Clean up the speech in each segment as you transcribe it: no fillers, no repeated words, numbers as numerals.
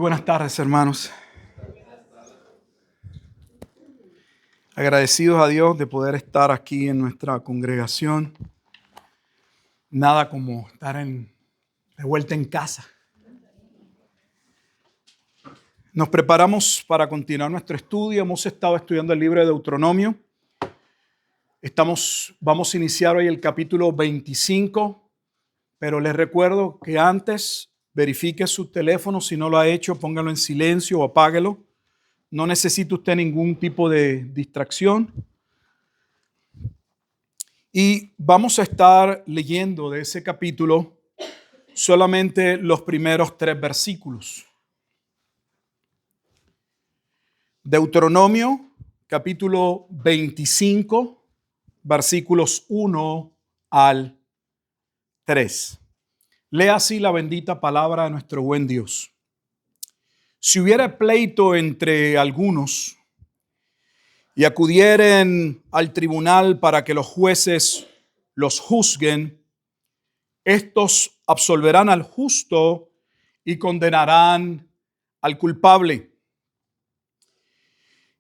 Buenas tardes, hermanos. Agradecidos a Dios de poder estar aquí en nuestra congregación. Nada como estar de vuelta en casa. Nos preparamos para continuar nuestro estudio. Hemos estado estudiando el libro de Deuteronomio. Vamos a iniciar hoy el capítulo 25, pero les recuerdo que antes verifique su teléfono. Si no lo ha hecho, póngalo en silencio o apáguelo. No necesita usted ningún tipo de distracción. Y vamos a estar leyendo de ese capítulo solamente los primeros 3 versículos. Deuteronomio, capítulo 25, versículos 1 al 3. Lea así la bendita palabra de nuestro buen Dios. Si hubiera pleito entre algunos y acudieren al tribunal para que los jueces los juzguen, estos absolverán al justo y condenarán al culpable.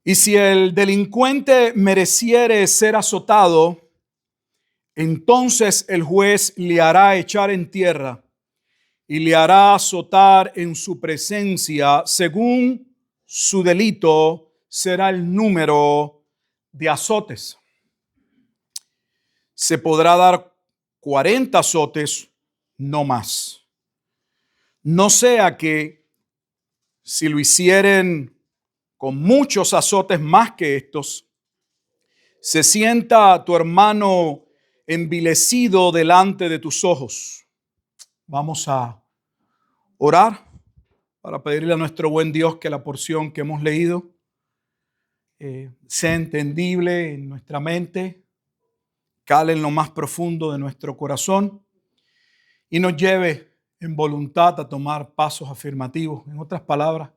Y si el delincuente mereciere ser azotado, entonces el juez le hará echar en tierra y le hará azotar en su presencia. Según su delito será el número de azotes. Se podrá dar 40 azotes, no más. No sea que si lo hicieren con muchos azotes más que estos, se sienta tu hermano envilecido delante de tus ojos. Vamos a orar para pedirle a nuestro buen Dios que la porción que hemos leído sea entendible en nuestra mente, cale en lo más profundo de nuestro corazón y nos lleve en voluntad a tomar pasos afirmativos, en otras palabras,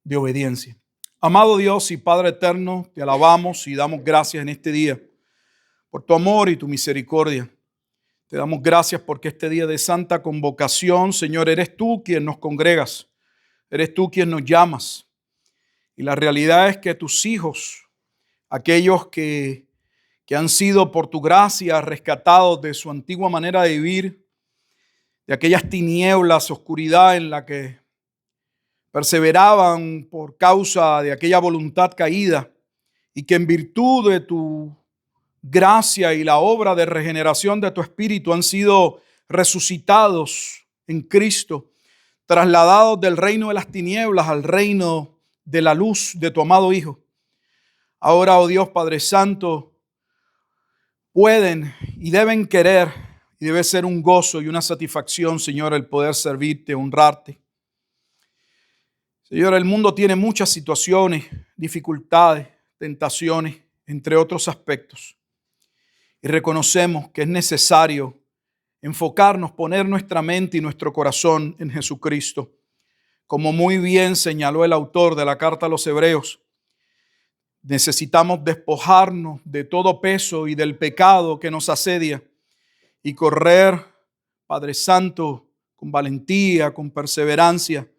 de obediencia. Amado Dios y Padre eterno, te alabamos y damos gracias en este día por tu amor y tu misericordia. Te damos gracias porque este día de santa convocación, Señor, eres tú quien nos congregas, eres tú quien nos llamas. Y la realidad es que tus hijos, aquellos que han sido por tu gracia rescatados de su antigua manera de vivir, de aquellas tinieblas, oscuridad en la que perseveraban por causa de aquella voluntad caída, y que en virtud de tu gracia y la obra de regeneración de tu Espíritu han sido resucitados en Cristo, trasladados del reino de las tinieblas al reino de la luz de tu amado Hijo. Ahora, oh Dios Padre Santo, pueden y deben querer, y debe ser un gozo y una satisfacción, Señor, el poder servirte, honrarte. Señor, el mundo tiene muchas situaciones, dificultades, tentaciones, entre otros aspectos. Y reconocemos que es necesario enfocarnos, poner nuestra mente y nuestro corazón en Jesucristo. Como muy bien señaló el autor de la carta a los Hebreos, necesitamos despojarnos de todo peso y del pecado que nos asedia y correr, Padre Santo, con valentía, con perseverancia,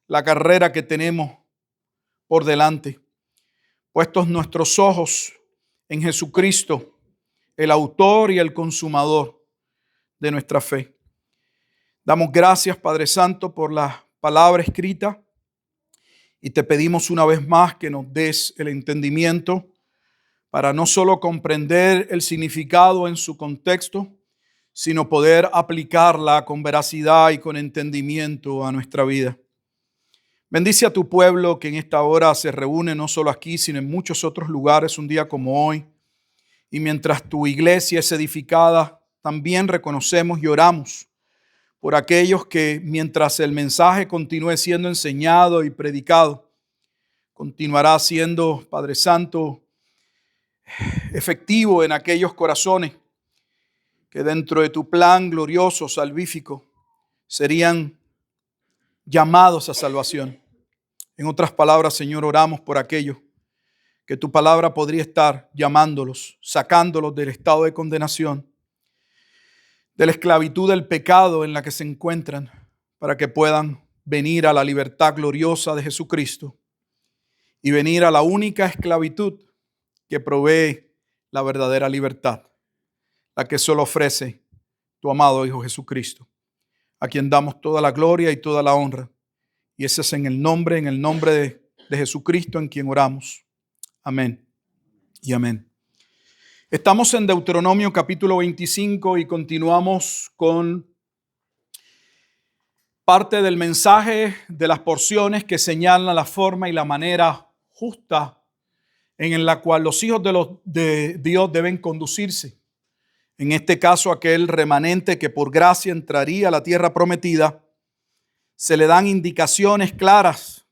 la carrera que tenemos por delante. Puestos nuestros ojos en Jesucristo, el autor y el consumador de nuestra fe. Damos gracias, Padre Santo, por la palabra escrita y te pedimos una vez más que nos des el entendimiento para no solo comprender el significado en su contexto, sino poder aplicarla con veracidad y con entendimiento a nuestra vida. Bendice a tu pueblo que en esta hora se reúne no solo aquí, sino en muchos otros lugares un día como hoy. Y mientras tu iglesia es edificada, también reconocemos y oramos por aquellos que mientras el mensaje continúe siendo enseñado y predicado, continuará siendo, Padre Santo, efectivo en aquellos corazones que dentro de tu plan glorioso, salvífico, serían llamados a salvación. En otras palabras, Señor, oramos por aquellos que tu palabra podría estar llamándolos, sacándolos del estado de condenación, de la esclavitud del pecado en la que se encuentran, para que puedan venir a la libertad gloriosa de Jesucristo y venir a la única esclavitud que provee la verdadera libertad, la que solo ofrece tu amado Hijo Jesucristo, a quien damos toda la gloria y toda la honra. Y ese es en el nombre de Jesucristo en quien oramos. Amén y amén. Estamos en Deuteronomio capítulo 25 y continuamos con parte del mensaje de las porciones que señalan la forma y la manera justa en la cual los hijos de Dios deben conducirse. En este caso, aquel remanente que por gracia entraría a la tierra prometida, se le dan indicaciones claras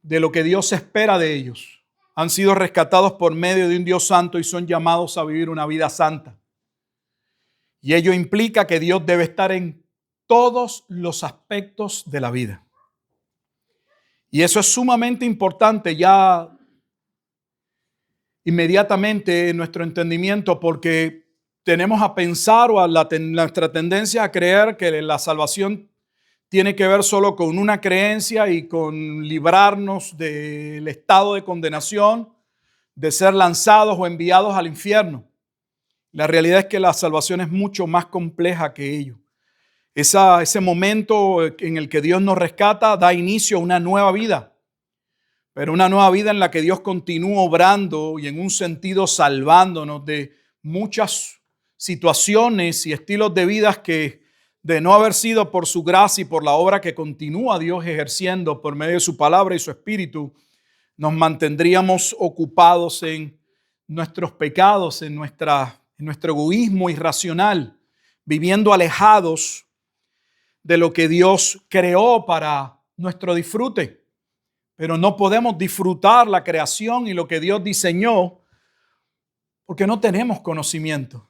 de lo que Dios espera de ellos. Han sido rescatados por medio de un Dios santo y son llamados a vivir una vida santa. Y ello implica que Dios debe estar en todos los aspectos de la vida. Y eso es sumamente importante ya inmediatamente en nuestro entendimiento, porque tenemos a pensar o nuestra tendencia a creer que la salvación tiene que ver solo con una creencia y con librarnos del estado de condenación, de ser lanzados o enviados al infierno. La realidad es que la salvación es mucho más compleja que ello. Ese momento en el que Dios nos rescata da inicio a una nueva vida, pero una nueva vida en la que Dios continúa obrando y en un sentido salvándonos de muchas situaciones y estilos de vida que, de no haber sido por su gracia y por la obra que continúa Dios ejerciendo por medio de su palabra y su espíritu, nos mantendríamos ocupados en nuestros pecados, en nuestro egoísmo irracional, viviendo alejados de lo que Dios creó para nuestro disfrute. Pero no podemos disfrutar la creación y lo que Dios diseñó porque no tenemos conocimiento,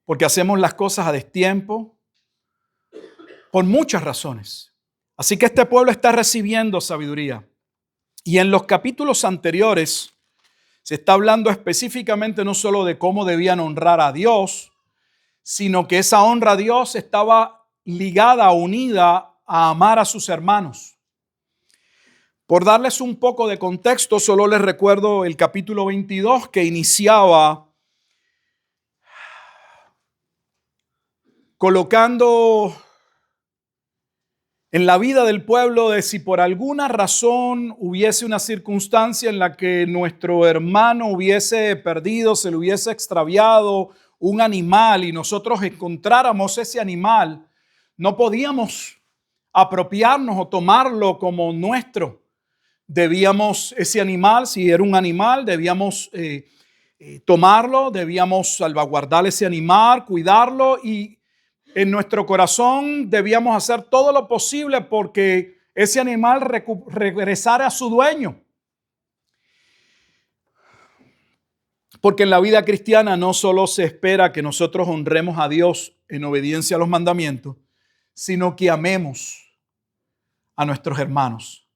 porque hacemos las cosas a destiempo, por muchas razones. Así que este pueblo está recibiendo sabiduría. Y en los capítulos anteriores se está hablando específicamente no solo de cómo debían honrar a Dios, sino que esa honra a Dios estaba ligada, unida a amar a sus hermanos. Por darles un poco de contexto, solo les recuerdo el capítulo 22 que iniciaba colocando en la vida del pueblo de si por alguna razón hubiese una circunstancia en la que nuestro hermano hubiese perdido, se le hubiese extraviado un animal y nosotros encontráramos ese animal, no podíamos apropiarnos o tomarlo como nuestro. Debíamos, ese animal, si era un animal, debíamos tomarlo, debíamos salvaguardar ese animal, cuidarlo y en nuestro corazón debíamos hacer todo lo posible porque ese animal regresara a su dueño. Porque en la vida cristiana no solo se espera que nosotros honremos a Dios en obediencia a los mandamientos, sino que amemos a nuestros hermanos.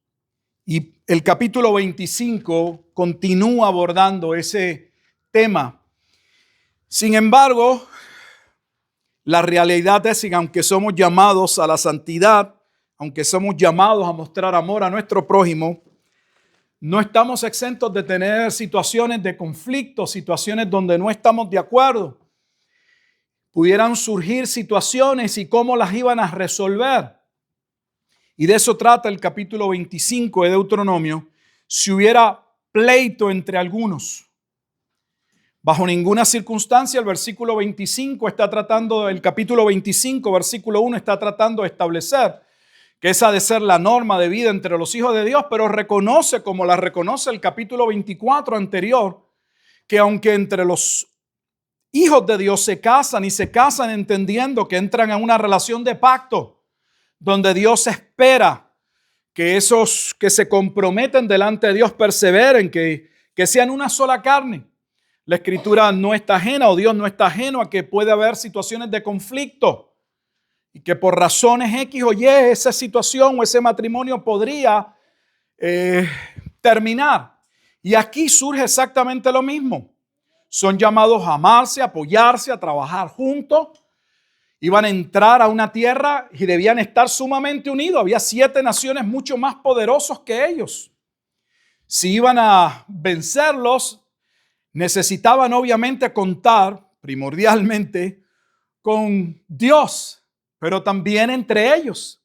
Y el capítulo 25 continúa abordando ese tema. Sin embargo, la realidad es que aunque somos llamados a la santidad, aunque somos llamados a mostrar amor a nuestro prójimo, no estamos exentos de tener situaciones de conflicto, situaciones donde no estamos de acuerdo. Pudieran surgir situaciones y cómo las iban a resolver. Y de eso trata el capítulo 25 de Deuteronomio. Si hubiera pleito entre algunos, bajo ninguna circunstancia el versículo 25 está tratando, el capítulo 25, versículo 1 está tratando de establecer que esa ha de ser la norma de vida entre los hijos de Dios, pero reconoce, como la reconoce el capítulo 24 anterior, que aunque entre los hijos de Dios se casan y se casan entendiendo que entran en una relación de pacto, donde Dios espera que esos que se comprometen delante de Dios perseveren, que sean una sola carne. La Escritura no está ajena, o Dios no está ajeno a que puede haber situaciones de conflicto y que por razones X o Y esa situación o ese matrimonio podría terminar. Y aquí surge exactamente lo mismo. Son llamados a amarse, a apoyarse, a trabajar juntos. iban a entrar a una tierra y debían estar sumamente unidos. Había 7 naciones mucho más poderosos que ellos. Si iban a vencerlos, necesitaban obviamente contar primordialmente con Dios, pero también entre ellos.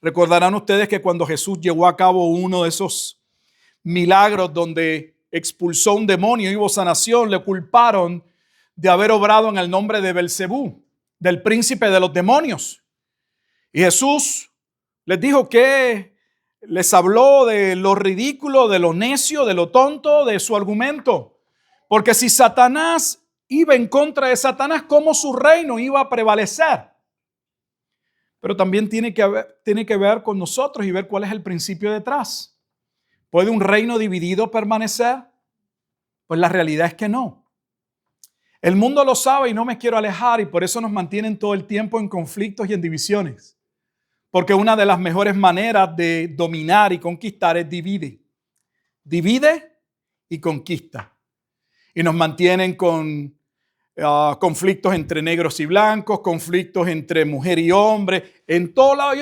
Recordarán ustedes que cuando Jesús llevó a cabo uno de esos milagros donde expulsó un demonio y hubo sanación, le culparon de haber obrado en el nombre de Belcebú, del príncipe de los demonios. Y Jesús les dijo que les habló de lo ridículo, de lo necio, de lo tonto, de su argumento. Porque si Satanás iba en contra de Satanás, ¿cómo su reino iba a prevalecer? Pero también tiene que ver con nosotros y ver cuál es el principio detrás. ¿Puede un reino dividido permanecer? Pues la realidad es que no. El mundo lo sabe y no me quiero alejar, y por eso nos mantienen todo el tiempo en conflictos y en divisiones. Porque una de las mejores maneras de dominar y conquistar es divide. Divide y conquista. Y nos mantienen con conflictos entre negros y blancos, conflictos entre mujer y hombre. En todo lado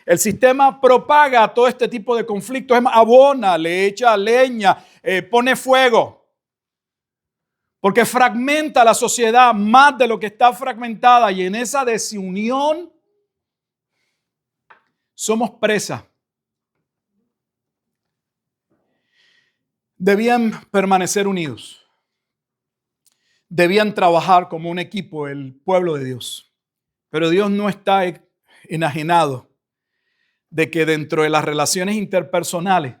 el sistema propaga todo este tipo de conflictos. Abona, le echa leña, pone fuego. Porque fragmenta la sociedad más de lo que está fragmentada, y en esa desunión somos presa. Debían permanecer unidos. Debían trabajar como un equipo, el pueblo de Dios. Pero Dios no está enajenado de que dentro de las relaciones interpersonales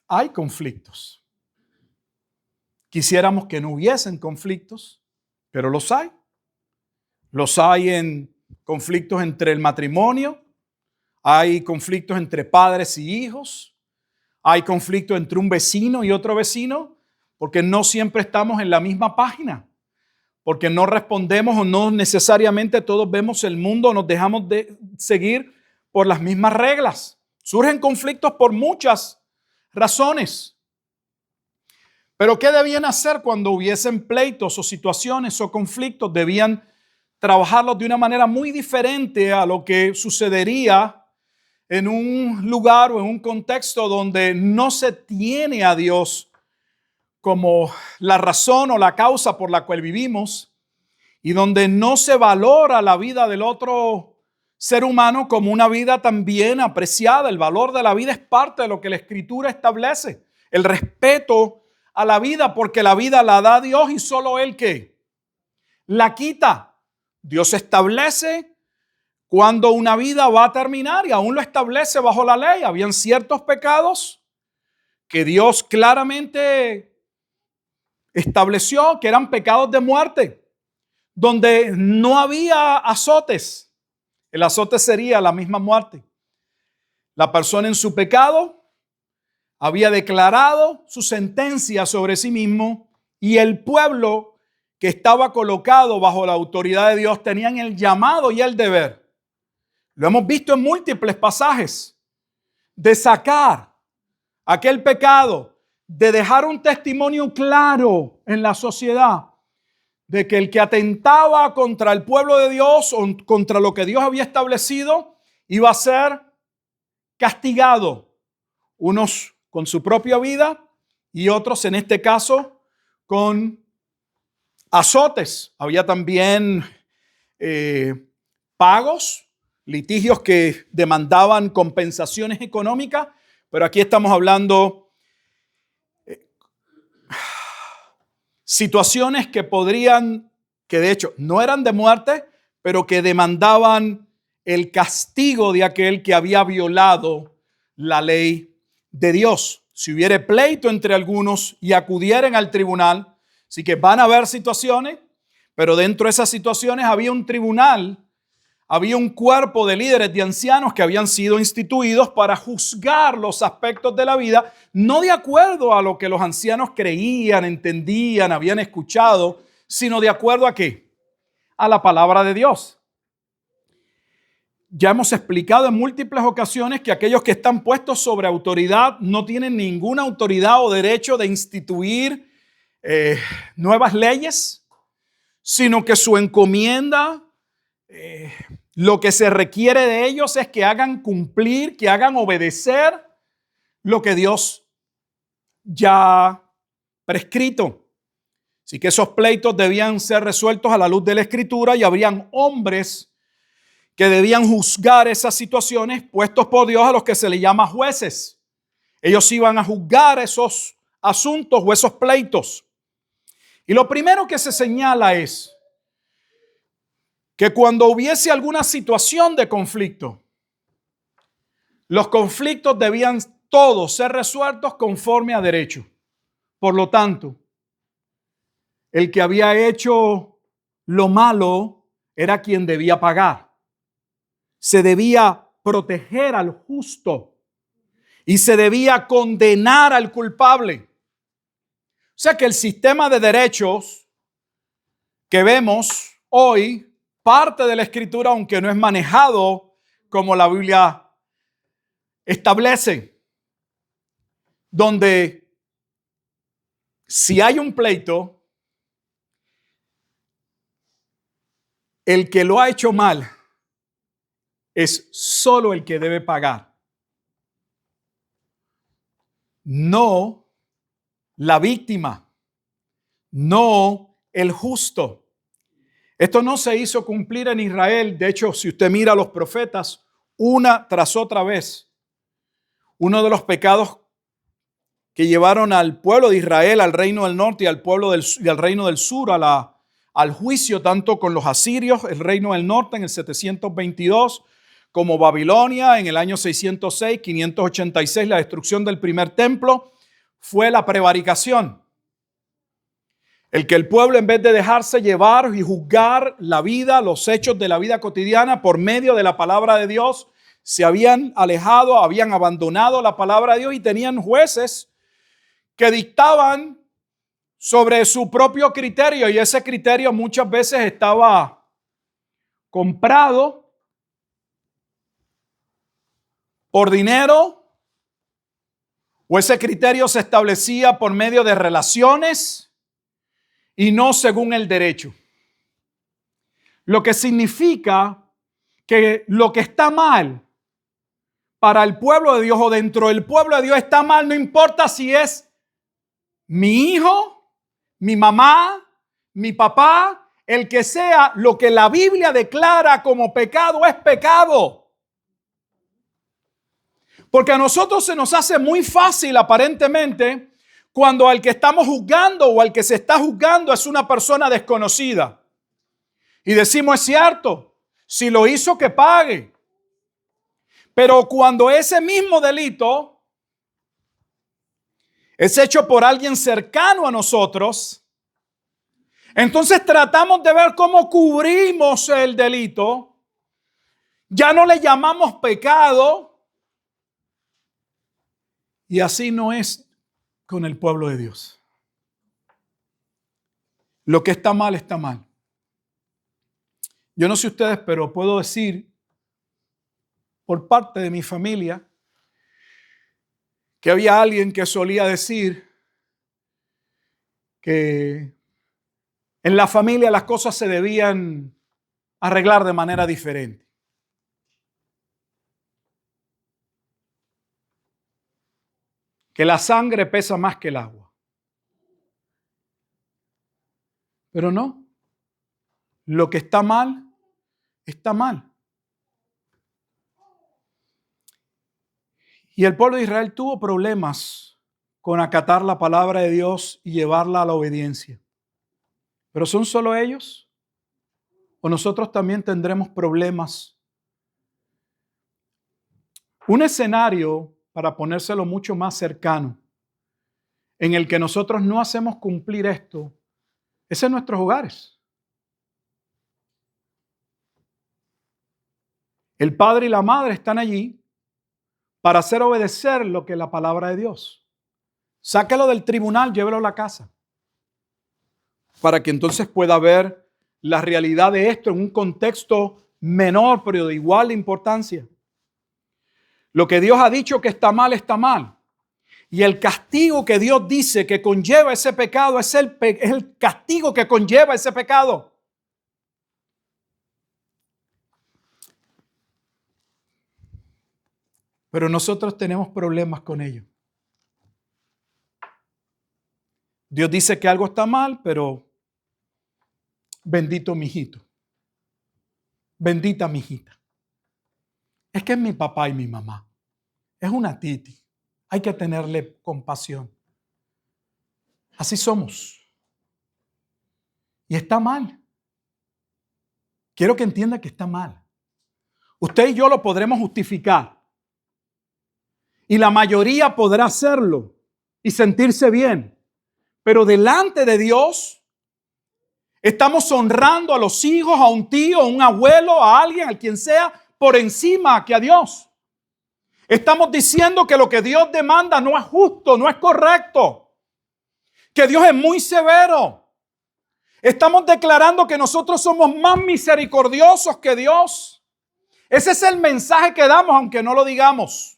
hay conflictos. Quisiéramos que no hubiesen conflictos, pero los hay. Los hay en conflictos entre el matrimonio, hay conflictos entre padres y hijos, hay conflictos entre un vecino y otro vecino, porque no siempre estamos en la misma página, porque no respondemos o no necesariamente todos vemos el mundo, nos dejamos de seguir por las mismas reglas. Surgen conflictos por muchas razones. Pero ¿qué debían hacer cuando hubiesen pleitos o situaciones o conflictos? Debían trabajarlos de una manera muy diferente a lo que sucedería en un lugar o en un contexto donde no se tiene a Dios como la razón o la causa por la cual vivimos, y donde no se valora la vida del otro ser humano como una vida también apreciada. El valor de la vida es parte de lo que la Escritura establece. El respeto a la vida, porque la vida la da Dios y solo Él que la quita. Dios establece cuando una vida va a terminar y aún lo establece bajo la ley. Habían ciertos pecados que Dios claramente estableció que eran pecados de muerte, donde no había azotes. El azote sería la misma muerte. La persona en su pecado había declarado su sentencia sobre sí mismo, y el pueblo que estaba colocado bajo la autoridad de Dios tenían el llamado y el deber. Lo hemos visto en múltiples pasajes, de sacar aquel pecado, de dejar un testimonio claro en la sociedad de que el que atentaba contra el pueblo de Dios o contra lo que Dios había establecido iba a ser castigado, unos con su propia vida y otros, en este caso, con azotes. Había también pagos, litigios que demandaban compensaciones económicas, pero aquí estamos hablando situaciones que de hecho no eran de muerte, pero que demandaban el castigo de aquel que había violado la ley de Dios. Si hubiere pleito entre algunos y acudieran al tribunal, así que van a haber situaciones, pero dentro de esas situaciones había un tribunal, había un cuerpo de líderes, de ancianos que habían sido instituidos para juzgar los aspectos de la vida, no de acuerdo a lo que los ancianos creían, entendían, habían escuchado, sino de acuerdo a ¿qué? A la palabra de Dios. Ya hemos explicado en múltiples ocasiones que aquellos que están puestos sobre autoridad no tienen ninguna autoridad o derecho de instituir nuevas leyes, sino que su encomienda lo que se requiere de ellos es que hagan cumplir, que hagan obedecer lo que Dios ya ha prescrito. Así que esos pleitos debían ser resueltos a la luz de la Escritura y habrían hombres que debían juzgar esas situaciones puestos por Dios, a los que se les llama jueces. Ellos iban a juzgar esos asuntos o esos pleitos. Y lo primero que se señala es que cuando hubiese alguna situación de conflicto, los conflictos debían todos ser resueltos conforme a derecho. Por lo tanto, el que había hecho lo malo era quien debía pagar. Se debía proteger al justo y se debía condenar al culpable. O sea que el sistema de derechos que vemos hoy parte de la Escritura, aunque no es manejado como la Biblia establece, donde si hay un pleito, el que lo ha hecho mal es solo el que debe pagar, no la víctima, no el justo. Esto no se hizo cumplir en Israel. De hecho, si usted mira a los profetas, una tras otra vez, uno de los pecados que llevaron al pueblo de Israel, al reino del norte y al reino del sur al juicio, tanto con los asirios, el reino del norte en el 722, como Babilonia en el año 606, 586, la destrucción del primer templo, fue la prevaricación. El que el pueblo, en vez de dejarse llevar y juzgar la vida, los hechos de la vida cotidiana por medio de la palabra de Dios, se habían alejado, habían abandonado la palabra de Dios y tenían jueces que dictaban sobre su propio criterio, y ese criterio muchas veces estaba comprado por dinero, o ese criterio se establecía por medio de relaciones y no según el derecho. Lo que significa que lo que está mal para el pueblo de Dios o dentro del pueblo de Dios está mal, no importa si es mi hijo, mi mamá, mi papá, el que sea. Lo que la Biblia declara como pecado es pecado. Porque a nosotros se nos hace muy fácil aparentemente cuando al que estamos juzgando o al que se está juzgando es una persona desconocida. Y decimos, es cierto, si lo hizo, que pague. Pero cuando ese mismo delito es hecho por alguien cercano a nosotros, entonces tratamos de ver cómo cubrimos el delito. Ya no le llamamos pecado. Y así no es con el pueblo de Dios. Lo que está mal, está mal. Yo no sé ustedes, pero puedo decir por parte de mi familia que había alguien que solía decir que en la familia las cosas se debían arreglar de manera diferente. Que la sangre pesa más que el agua. Pero no. Lo que está mal, está mal. Y el pueblo de Israel tuvo problemas con acatar la palabra de Dios y llevarla a la obediencia. ¿Pero son solo ellos? ¿O nosotros también tendremos problemas? Un escenario, para ponérselo mucho más cercano, en el que nosotros no hacemos cumplir esto, es en nuestros hogares. El padre y la madre están allí para hacer obedecer lo que es la palabra de Dios. Sáquelo del tribunal, llévelo a la casa, para que entonces pueda ver la realidad de esto en un contexto menor, pero de igual importancia. Lo que Dios ha dicho que está mal, está mal. Y el castigo que Dios dice que conlleva ese pecado es el castigo que conlleva ese pecado. Pero nosotros tenemos problemas con ello. Dios dice que algo está mal, pero bendito mi hijito. Bendita mi hijita. Es que es mi papá y mi mamá. Es una titi. Hay que tenerle compasión. Así somos. Y está mal. Quiero que entienda que está mal. Usted y yo lo podremos justificar. Y la mayoría podrá hacerlo y sentirse bien. Pero delante de Dios, estamos honrando a los hijos, a un tío, a un abuelo, a alguien, a quien sea, por encima que a Dios. Estamos diciendo que lo que Dios demanda no es justo, no es correcto. Que Dios es muy severo. Estamos declarando que nosotros somos más misericordiosos que Dios. Ese es el mensaje que damos, aunque no lo digamos.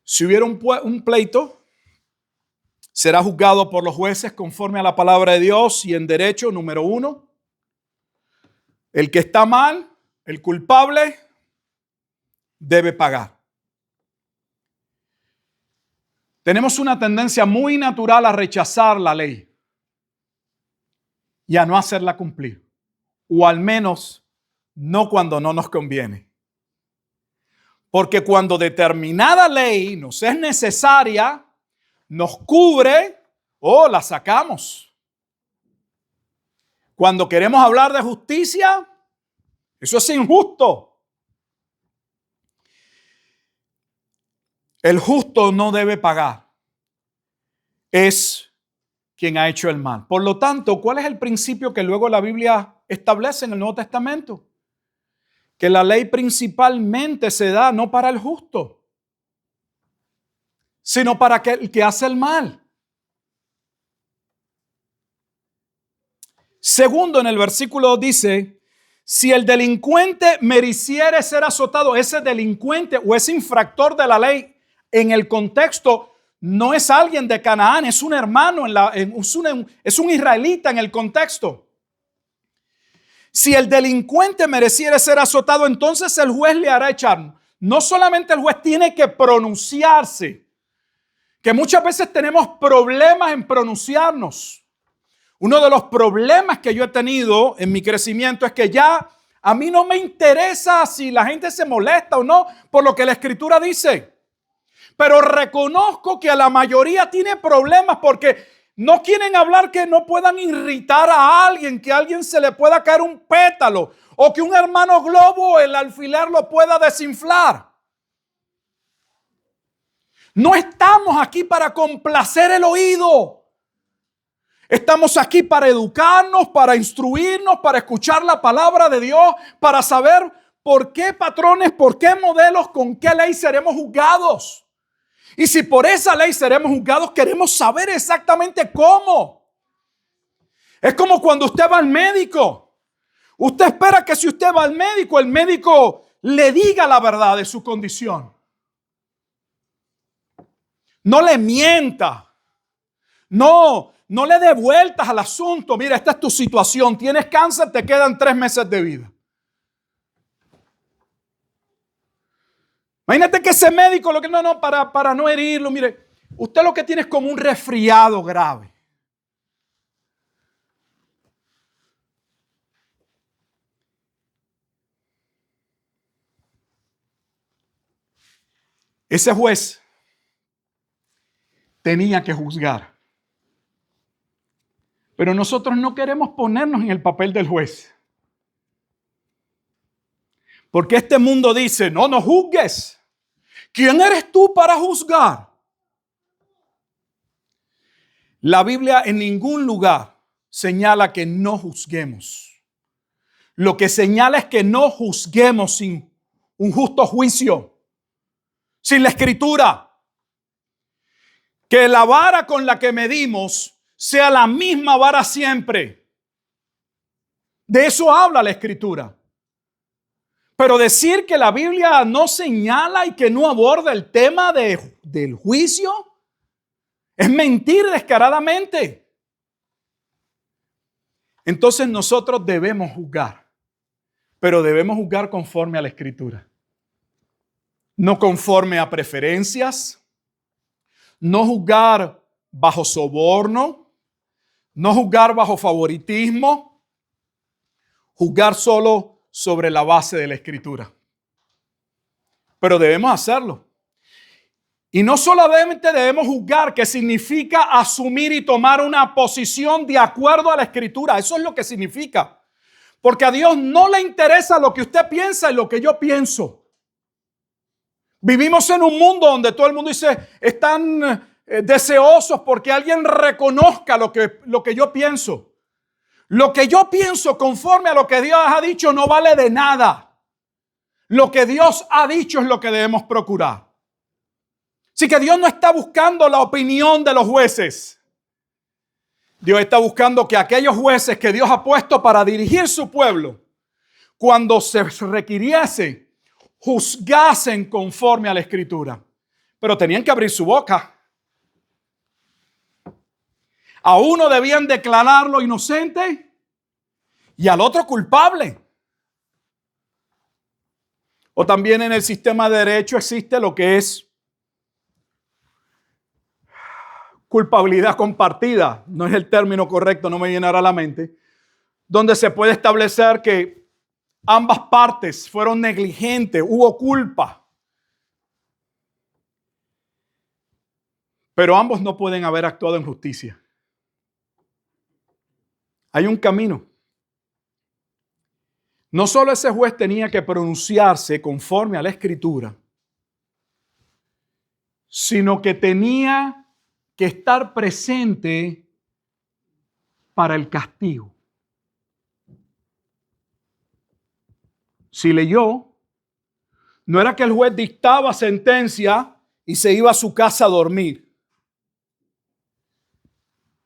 Si hubiera un pleito, será juzgado por los jueces conforme a la palabra de Dios y en derecho, número 1. El que está mal, el culpable, debe pagar. Tenemos una tendencia muy natural a rechazar la ley y a no hacerla cumplir, o al menos no cuando no nos conviene. Porque cuando determinada ley nos es necesaria, nos cubre o la sacamos. Cuando queremos hablar de justicia, eso es injusto. El justo no debe pagar. Es quien ha hecho el mal. Por lo tanto, ¿cuál es el principio que luego la Biblia establece en el Nuevo Testamento? Que la ley principalmente se da no para el justo, sino para el que hace el mal. Segundo, en el versículo 2 dice, si el delincuente mereciere ser azotado, ese delincuente o ese infractor de la ley, en el contexto, no es alguien de Canaán, es un hermano, es un israelita en el contexto. Si el delincuente mereciere ser azotado, entonces el juez le hará echar. No solamente el juez tiene que pronunciarse, que muchas veces tenemos problemas en pronunciarnos. Uno de los problemas que yo he tenido en mi crecimiento es que ya a mí no me interesa si la gente se molesta o no por lo que la Escritura dice. Pero reconozco que a la mayoría tiene problemas porque no quieren hablar que no puedan irritar a alguien, que a alguien se le pueda caer un pétalo o que un hermano globo, el alfiler, lo pueda desinflar. No estamos aquí para complacer el oído. Estamos aquí para educarnos, para instruirnos, para escuchar la palabra de Dios, para saber por qué patrones, por qué modelos, con qué ley seremos juzgados. Y si por esa ley seremos juzgados, queremos saber exactamente cómo. Es como cuando usted va al médico. Usted espera que si usted va al médico, el médico le diga la verdad de su condición. No le mienta. No le dé vueltas al asunto. Mira, esta es tu situación. Tienes cáncer, te quedan 3 meses de vida. Imagínate que ese médico, para no herirlo, mire, usted lo que tiene es como un resfriado grave. Ese juez tenía que juzgar. Pero nosotros no queremos ponernos en el papel del juez. Porque este mundo dice, no juzgues. ¿Quién eres tú para juzgar? La Biblia en ningún lugar señala que no juzguemos. Lo que señala es que no juzguemos sin un justo juicio, sin la Escritura. Que la vara con la que medimos sea la misma vara siempre. De eso habla la Escritura. Pero decir que la Biblia no señala y que no aborda el tema del juicio es mentir descaradamente. Entonces nosotros debemos juzgar. Pero debemos juzgar conforme a la Escritura. No conforme a preferencias, no juzgar bajo soborno, no juzgar bajo favoritismo, juzgar solo sobre la base de la Escritura. Pero debemos hacerlo. Y no solamente debemos juzgar, que significa asumir y tomar una posición de acuerdo a la Escritura. Eso es lo que significa. Porque a Dios no le interesa lo que usted piensa y lo que yo pienso. Vivimos en un mundo donde todo el mundo dice, están deseosos porque alguien reconozca lo que yo pienso. Lo que yo pienso conforme a lo que Dios ha dicho no vale de nada. Lo que Dios ha dicho es lo que debemos procurar. Así que Dios no está buscando la opinión de los jueces. Dios está buscando que aquellos jueces que Dios ha puesto para dirigir su pueblo, cuando se requiriese, juzgasen conforme a la Escritura. Pero tenían que abrir su boca. A uno debían declararlo inocente y al otro culpable. O también en el sistema de derecho existe lo que es culpabilidad compartida. No es el término correcto, no me viene ahora a la mente. Donde se puede establecer que ambas partes fueron negligentes, hubo culpa. Pero ambos no pueden haber actuado en justicia. Hay un camino. No solo ese juez tenía que pronunciarse conforme a la Escritura, sino que tenía que estar presente para el castigo. Si leyó, no era que el juez dictaba sentencia y se iba a su casa a dormir.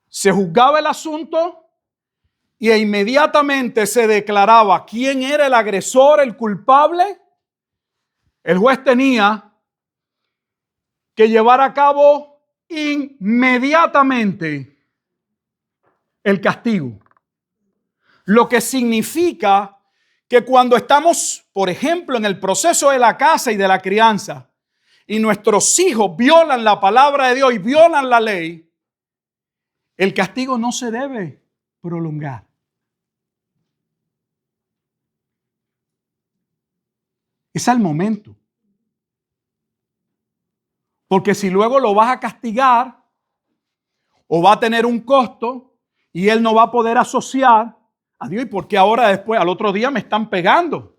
Se juzgaba el asunto y inmediatamente se declaraba quién era el agresor, el culpable. El juez tenía que llevar a cabo inmediatamente el castigo. Lo que significa que cuando estamos, por ejemplo, en el proceso de la casa y de la crianza, y nuestros hijos violan la palabra de Dios y violan la ley, el castigo no se debe prolongar. Es al momento. Porque si luego lo vas a castigar o va a tener un costo y él no va a poder asociar a Dios, ¿y por qué ahora después, al otro día me están pegando?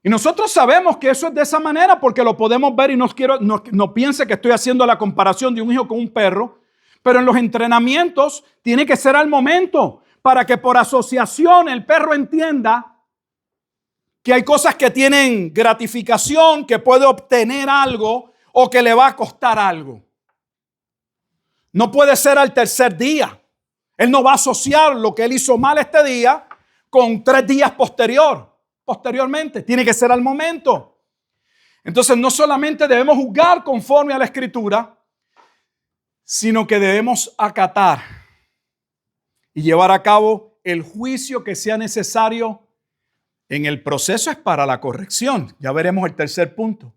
Y nosotros sabemos que eso es de esa manera porque lo podemos ver y no piense que estoy haciendo la comparación de un hijo con un perro, pero en los entrenamientos tiene que ser al momento para que por asociación el perro entienda que hay cosas que tienen gratificación, que puede obtener algo o que le va a costar algo. No puede ser al tercer día. Él no va a asociar lo que él hizo mal este día con 3 días posteriormente. Tiene que ser al momento. Entonces no solamente debemos juzgar conforme a la Escritura, sino que debemos acatar y llevar a cabo el juicio que sea necesario. En el proceso es para la corrección. Ya veremos el tercer punto.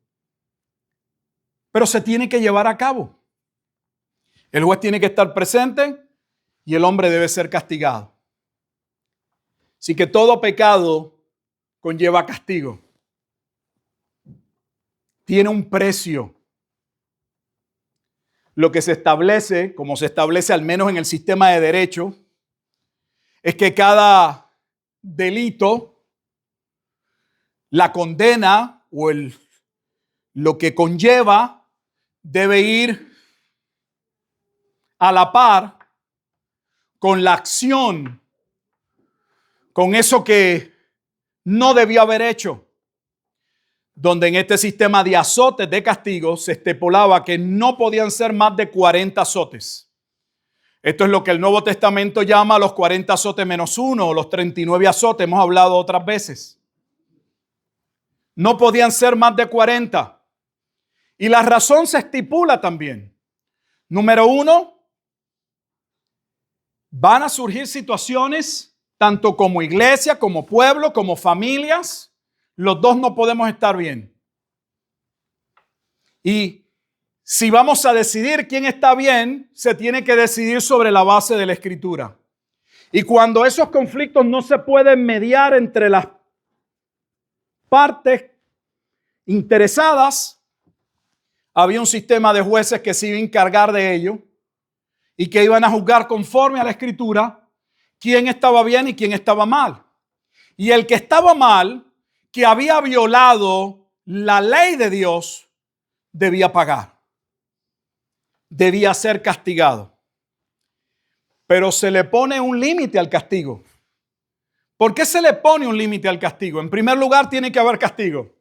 Pero se tiene que llevar a cabo. El juez tiene que estar presente y el hombre debe ser castigado. Así que todo pecado conlleva castigo. Tiene un precio. Lo que se establece, como se establece al menos en el sistema de derecho, es que cada delito, la condena o lo que conlleva debe ir a la par con la acción, con eso que no debió haber hecho. Donde en este sistema de azotes, de castigos, se estipulaba que no podían ser más de 40 azotes. Esto es lo que el Nuevo Testamento llama los 40 azotes menos 1 o los 39 azotes. Hemos hablado otras veces. No podían ser más de 40. Y la razón se estipula también. Número 1, van a surgir situaciones tanto como iglesia, como pueblo, como familias. Los dos no podemos estar bien. Y si vamos a decidir quién está bien, se tiene que decidir sobre la base de la Escritura. Y cuando esos conflictos no se pueden mediar entre las partes interesadas, había un sistema de jueces que se iba a encargar de ello y que iban a juzgar conforme a la Escritura quién estaba bien y quién estaba mal. Y el que estaba mal, que había violado la ley de Dios, debía pagar. Debía ser castigado. Pero se le pone un límite al castigo. ¿Por qué se le pone un límite al castigo? En primer lugar, tiene que haber castigo.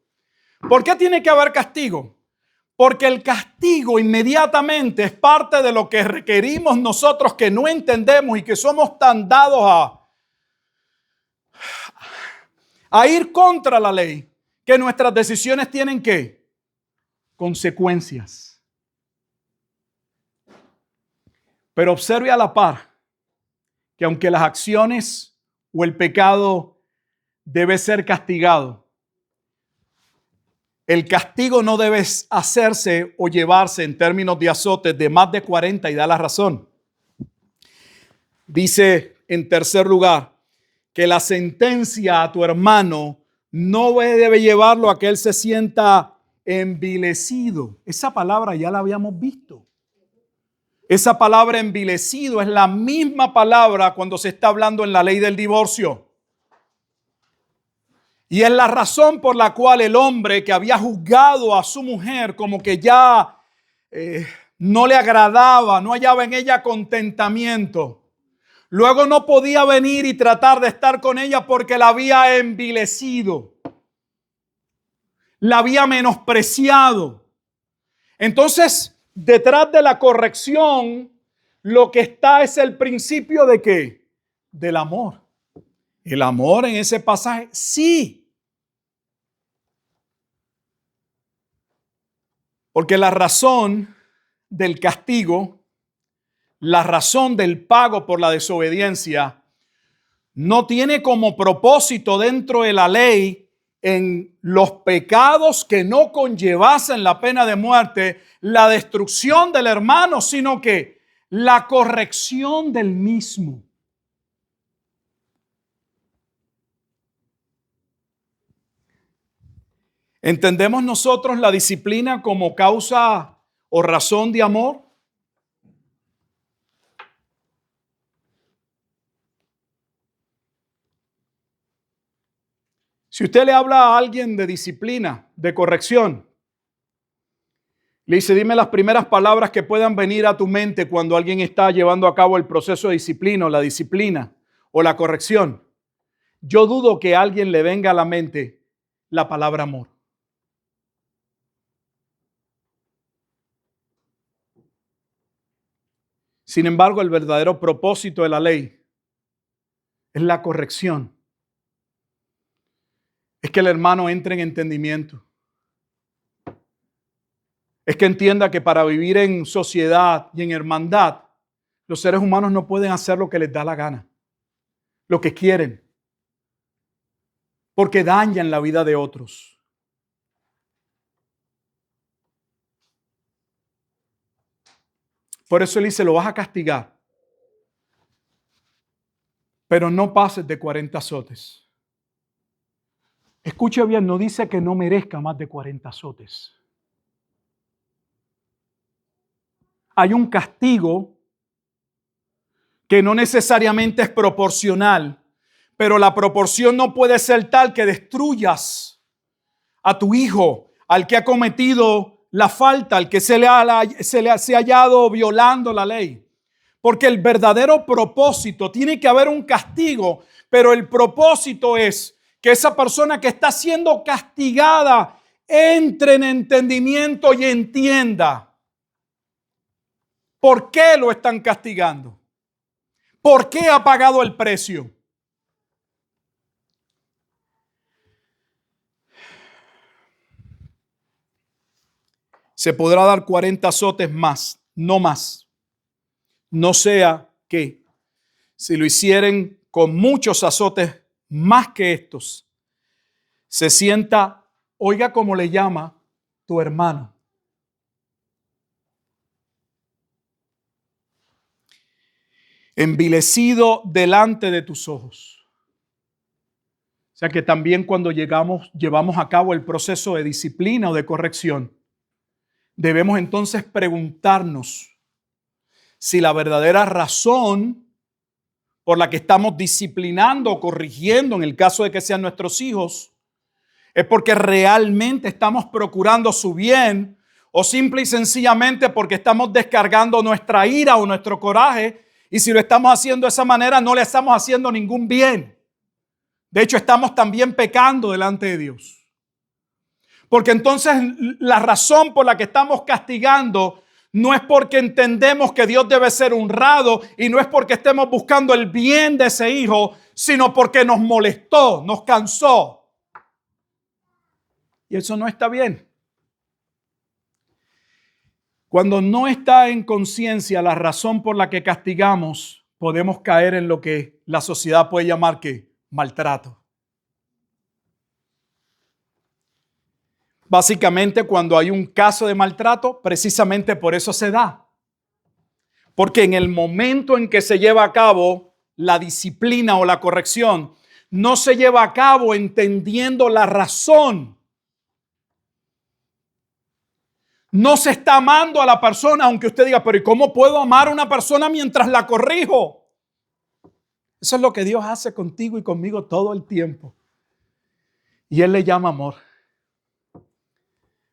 ¿Por qué tiene que haber castigo? Porque el castigo inmediatamente es parte de lo que requerimos nosotros que no entendemos y que somos tan dados a ir contra la ley, que nuestras decisiones tienen ¿qué? Consecuencias. Pero observe a la par que aunque las acciones o el pecado debe ser castigado, el castigo no debe hacerse o llevarse en términos de azotes de más de 40 y da la razón. Dice en tercer lugar que la sentencia a tu hermano no debe llevarlo a que él se sienta envilecido. Esa palabra ya la habíamos visto. Esa palabra envilecido es la misma palabra cuando se está hablando en la ley del divorcio. Y es la razón por la cual el hombre que había juzgado a su mujer como que ya no le agradaba, no hallaba en ella contentamiento, luego no podía venir y tratar de estar con ella porque la había envilecido, la había menospreciado. Entonces, detrás de la corrección, lo que está es el principio de ¿qué? Del amor. El amor en ese pasaje, sí. Porque la razón del castigo, la razón del pago por la desobediencia, no tiene como propósito dentro de la ley en los pecados que no conllevasen la pena de muerte, la destrucción del hermano, sino que la corrección del mismo. ¿Entendemos nosotros la disciplina como causa o razón de amor? Si usted le habla a alguien de disciplina, de corrección, le dice, dime las primeras palabras que puedan venir a tu mente cuando alguien está llevando a cabo el proceso de disciplina o la disciplina o la corrección. Yo dudo que a alguien le venga a la mente la palabra amor. Sin embargo, el verdadero propósito de la ley es la corrección. Es que el hermano entre en entendimiento. Es que entienda que para vivir en sociedad y en hermandad, los seres humanos no pueden hacer lo que les da la gana, lo que quieren, porque dañan la vida de otros. Por eso él dice, lo vas a castigar, pero no pases de 40 azotes. Escuche bien, no dice que no merezca más de 40 azotes. Hay un castigo que no necesariamente es proporcional, pero la proporción no puede ser tal que destruyas a tu hijo, al que ha cometido la falta, al que se ha hallado violando la ley. Porque el verdadero propósito, tiene que haber un castigo, pero el propósito es que esa persona que está siendo castigada entre en entendimiento y entienda por qué lo están castigando, por qué ha pagado el precio. Se podrá dar 40 azotes más, no más. No sea que si lo hicieren con muchos azotes más que estos, se sienta, oiga cómo le llama, tu hermano. Envilecido delante de tus ojos. O sea que también cuando llevamos a cabo el proceso de disciplina o de corrección, debemos entonces preguntarnos si la verdadera razón por la que estamos disciplinando o corrigiendo, en el caso de que sean nuestros hijos, es porque realmente estamos procurando su bien o simple y sencillamente porque estamos descargando nuestra ira o nuestro coraje, y si lo estamos haciendo de esa manera no le estamos haciendo ningún bien. De hecho, estamos también pecando delante de Dios. Porque entonces la razón por la que estamos castigando no es porque entendemos que Dios debe ser honrado y no es porque estemos buscando el bien de ese hijo, sino porque nos molestó, nos cansó. Y eso no está bien. Cuando no está en conciencia la razón por la que castigamos, podemos caer en lo que la sociedad puede llamar ¿qué? Maltrato. Básicamente, cuando hay un caso de maltrato, precisamente por eso se da. Porque en el momento en que se lleva a cabo la disciplina o la corrección, no se lleva a cabo entendiendo la razón. No se está amando a la persona, aunque usted diga, pero ¿y cómo puedo amar a una persona mientras la corrijo? Eso es lo que Dios hace contigo y conmigo todo el tiempo. Y Él le llama amor.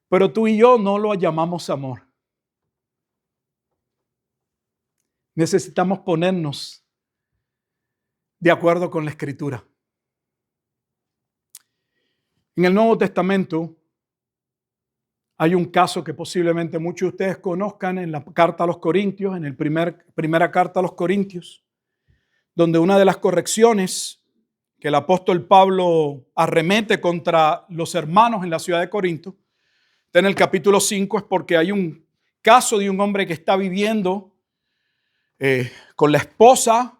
Pero tú y yo no lo llamamos amor. Necesitamos ponernos de acuerdo con la Escritura. En el Nuevo Testamento hay un caso que posiblemente muchos de ustedes conozcan en la carta a los Corintios, en la primera carta a los Corintios, donde una de las correcciones que el apóstol Pablo arremete contra los hermanos en la ciudad de Corinto, está en el capítulo 5, es porque hay un caso de un hombre que está viviendo con la esposa,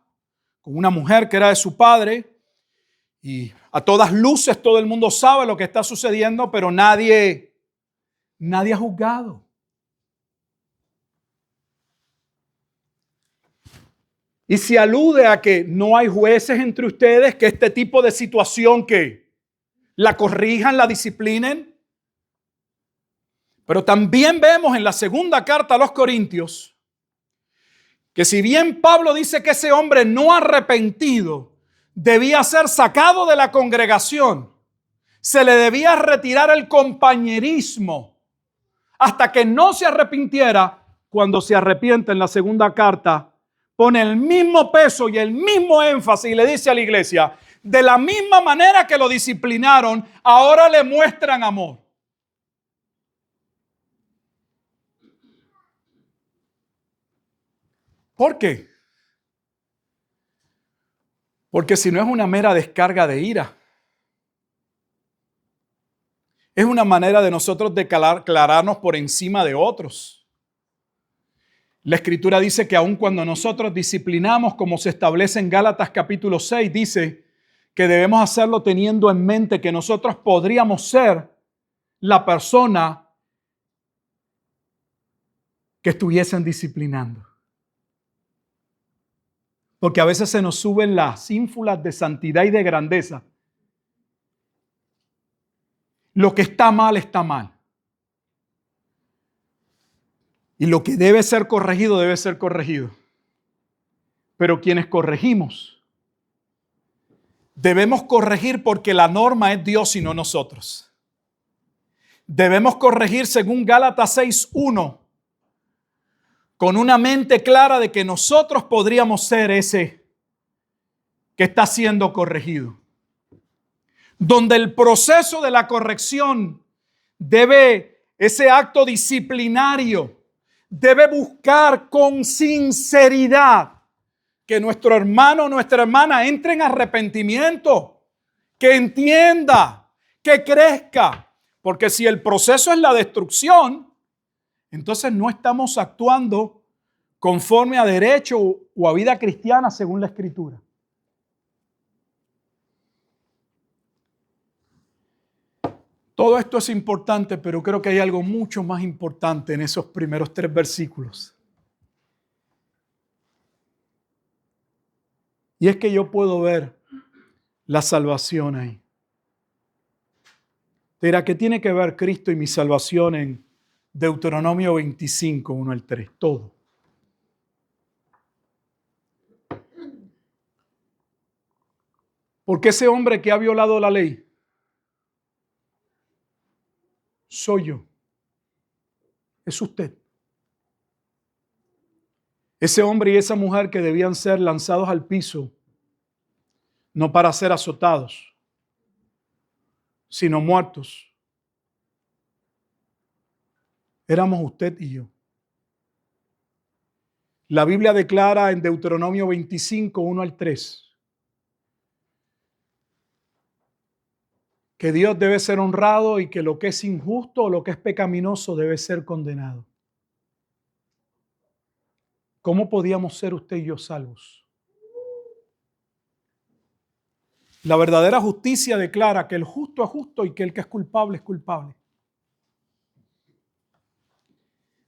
con una mujer que era de su padre, y a todas luces todo el mundo sabe lo que está sucediendo, pero nadie ha juzgado. Y se alude a que no hay jueces entre ustedes que este tipo de situación que la corrijan, la disciplinen. Pero también vemos en la segunda carta a los Corintios que si bien Pablo dice que ese hombre no arrepentido debía ser sacado de la congregación, se le debía retirar el compañerismo hasta que no se arrepintiera. Cuando se arrepiente en la segunda carta, pone el mismo peso y el mismo énfasis y le dice a la iglesia, de la misma manera que lo disciplinaron, ahora le muestran amor. ¿Por qué? Porque si no es una mera descarga de ira, es una manera de nosotros declararnos por encima de otros. La Escritura dice que aun cuando nosotros disciplinamos, como se establece en Gálatas capítulo 6, dice que debemos hacerlo teniendo en mente que nosotros podríamos ser la persona que estuviesen disciplinando. Porque a veces se nos suben las ínfulas de santidad y de grandeza. Lo que está mal, está mal. Y lo que debe ser corregido, debe ser corregido. Pero quienes corregimos, debemos corregir porque la norma es Dios y no nosotros. Debemos corregir según Gálatas 6:1, con una mente clara de que nosotros podríamos ser ese que está siendo corregido. Donde el proceso de la corrección ese acto disciplinario, debe buscar con sinceridad que nuestro hermano o nuestra hermana entre en arrepentimiento, que entienda, que crezca. Porque si el proceso es la destrucción, entonces no estamos actuando conforme a derecho o a vida cristiana según la Escritura. Todo esto es importante, pero creo que hay algo mucho más importante en esos primeros 3 versículos. Y es que yo puedo ver la salvación ahí. Te dirá, ¿qué tiene que ver Cristo y mi salvación en Deuteronomio 25, 1 al 3? Todo. Porque ese hombre que ha violado la ley soy yo. Es usted. Ese hombre y esa mujer que debían ser lanzados al piso, no para ser azotados, sino muertos, éramos usted y yo. La Biblia declara en Deuteronomio 25, 1 al 3, que Dios debe ser honrado y que lo que es injusto o lo que es pecaminoso debe ser condenado. ¿Cómo podíamos ser usted y yo salvos? La verdadera justicia declara que el justo es justo y que el que es culpable es culpable.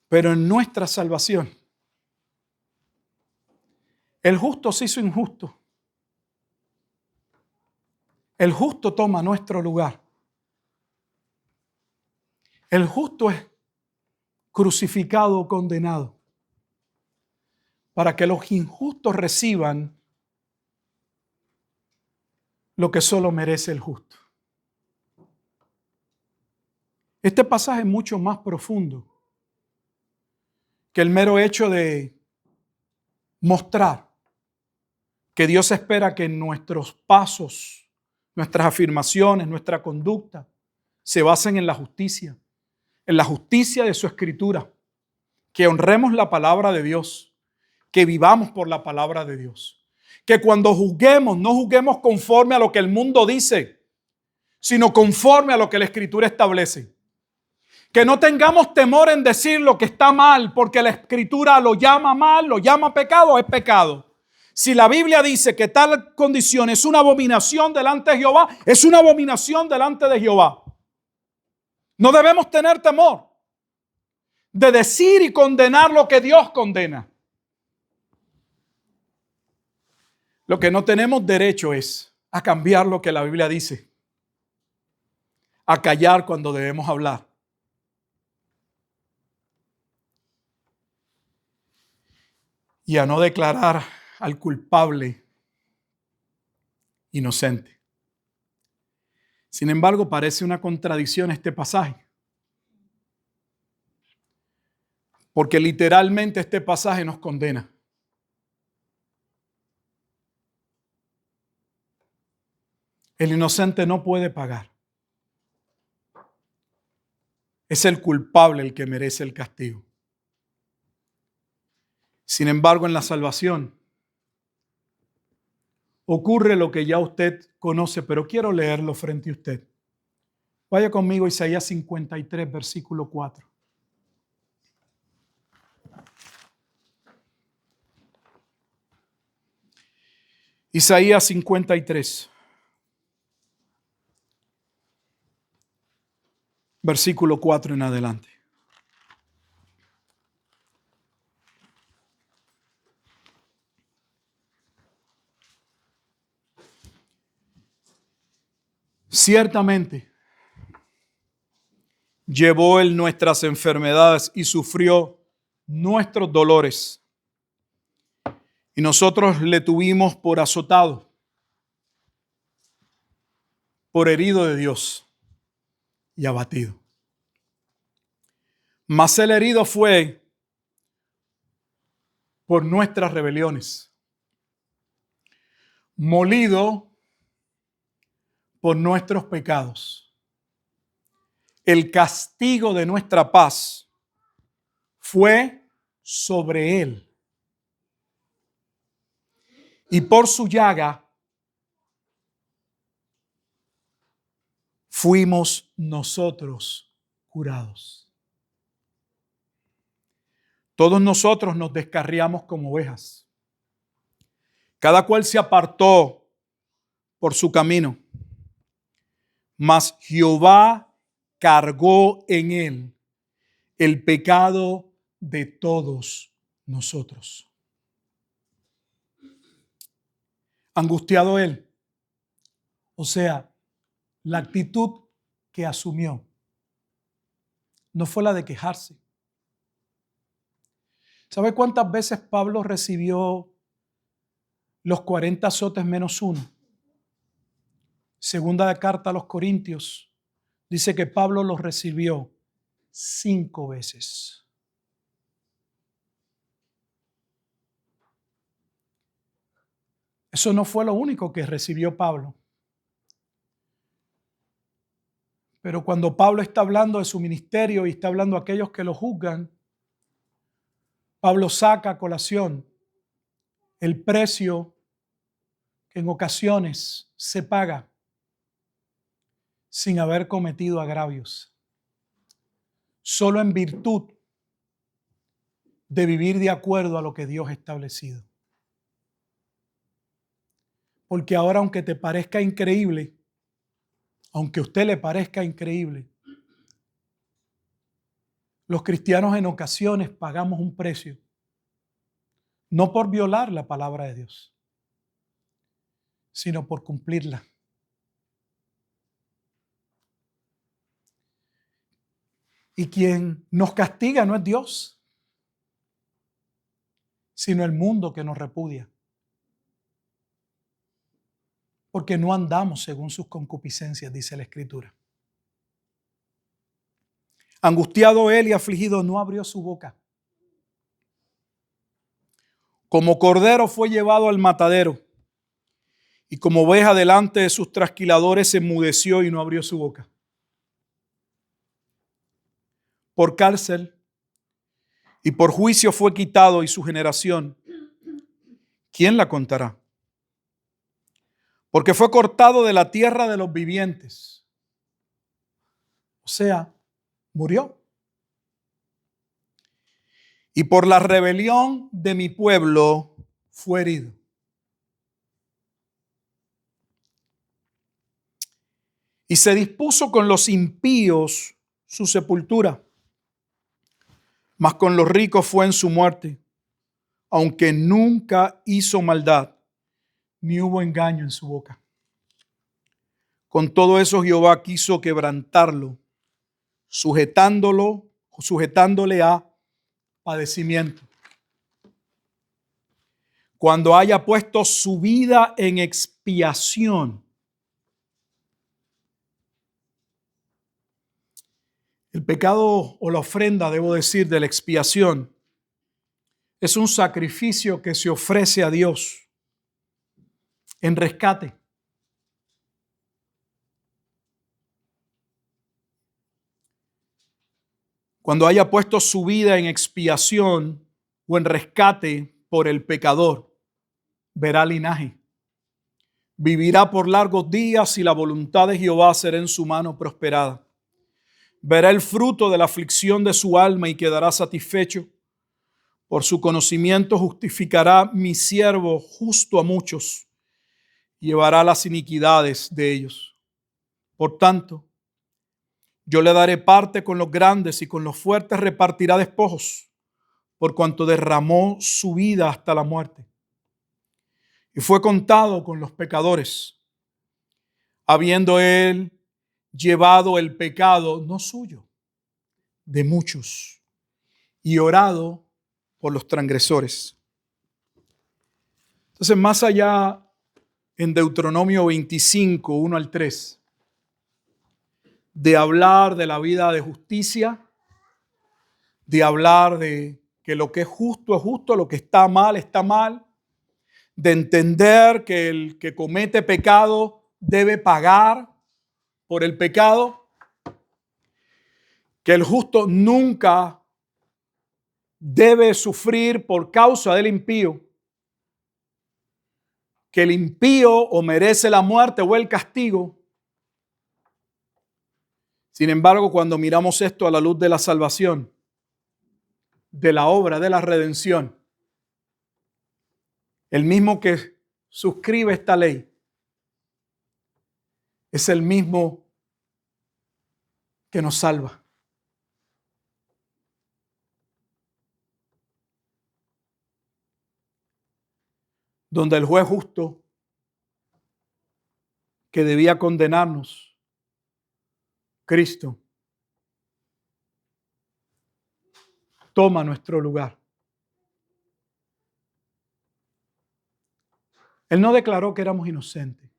Pero en nuestra salvación, el justo se hizo injusto. El justo toma nuestro lugar. El justo es crucificado o condenado para que los injustos reciban lo que solo merece el justo. Este pasaje es mucho más profundo que el mero hecho de mostrar que Dios espera que nuestros pasos, nuestras afirmaciones, nuestra conducta se basen en la justicia de su Escritura, que honremos la palabra de Dios, que vivamos por la palabra de Dios. Que cuando juzguemos, no juzguemos conforme a lo que el mundo dice, sino conforme a lo que la Escritura establece. Que no tengamos temor en decir lo que está mal, porque la Escritura lo llama mal, lo llama pecado, es pecado. Si la Biblia dice que tal condición es una abominación delante de Jehová, es una abominación delante de Jehová. No debemos tener temor de decir y condenar lo que Dios condena. Lo que no tenemos derecho es a cambiar lo que la Biblia dice, a callar cuando debemos hablar. Y a no declarar al culpable inocente. Sin embargo, parece una contradicción este pasaje. Porque literalmente este pasaje nos condena. El inocente no puede pagar. Es el culpable el que merece el castigo. Sin embargo, en la salvación ocurre lo que ya usted conoce, pero quiero leerlo frente a usted. Vaya conmigo a Isaías 53, versículo 4. Isaías 53, versículo 4 en adelante. Ciertamente, llevó él nuestras enfermedades y sufrió nuestros dolores. Y nosotros le tuvimos por azotado, por herido de Dios y abatido. Mas el herido fue por nuestras rebeliones, molido por nuestros pecados. El castigo de nuestra paz fue sobre él. Y por su llaga fuimos nosotros curados. Todos nosotros nos descarriamos como ovejas. Cada cual se apartó por su camino. Mas Jehová cargó en él el pecado de todos nosotros. Angustiado él, o sea, la actitud que asumió no fue la de quejarse. ¿Sabe cuántas veces Pablo recibió los 40 azotes menos uno? Segunda de carta a los Corintios dice que Pablo los recibió 5 veces. Eso no fue lo único que recibió Pablo. Pero cuando Pablo está hablando de su ministerio y está hablando a aquellos que lo juzgan, Pablo saca a colación el precio que en ocasiones se paga sin haber cometido agravios, solo en virtud de vivir de acuerdo a lo que Dios ha establecido. Porque ahora, aunque te parezca increíble, aunque a usted le parezca increíble, los cristianos en ocasiones pagamos un precio, no por violar la palabra de Dios, sino por cumplirla. Y quien nos castiga no es Dios, sino el mundo que nos repudia. Porque no andamos según sus concupiscencias, dice la Escritura. Angustiado él y afligido, no abrió su boca. Como cordero fue llevado al matadero, y como oveja delante de sus trasquiladores se enmudeció y no abrió su boca. Por cárcel y por juicio fue quitado, y su generación, ¿quién la contará? Porque fue cortado de la tierra de los vivientes. O sea, murió. Y por la rebelión de mi pueblo fue herido. Y se dispuso con los impíos su sepultura, mas con los ricos fue en su muerte, aunque nunca hizo maldad, ni hubo engaño en su boca. Con todo eso Jehová quiso quebrantarlo, sujetándole a padecimiento. Cuando haya puesto su vida en expiación. El pecado o la ofrenda, debo decir, de la expiación es un sacrificio que se ofrece a Dios en rescate. Cuando haya puesto su vida en expiación o en rescate por el pecador, verá linaje. Vivirá por largos días y la voluntad de Jehová será en su mano prosperada. Verá el fruto de la aflicción de su alma y quedará satisfecho. Por su conocimiento justificará mi siervo justo a muchos, llevará las iniquidades de ellos. Por tanto, yo le daré parte con los grandes y con los fuertes repartirá despojos, por cuanto derramó su vida hasta la muerte. Y fue contado con los pecadores, habiendo él llevado el pecado, no suyo, de muchos, y orado por los transgresores. Entonces, más allá en Deuteronomio 25, 1 al 3, de hablar de la vida de justicia, de hablar de que lo que es justo, lo que está mal, de entender que el que comete pecado debe pagar por el pecado, que el justo nunca debe sufrir por causa del impío, que el impío o merece la muerte o el castigo. Sin embargo, cuando miramos esto a la luz de la salvación, de la obra de la redención, el mismo que suscribe esta ley es el mismo que nos salva. Donde el juez justo que debía condenarnos, Cristo, toma nuestro lugar. Él no declaró que éramos inocentes.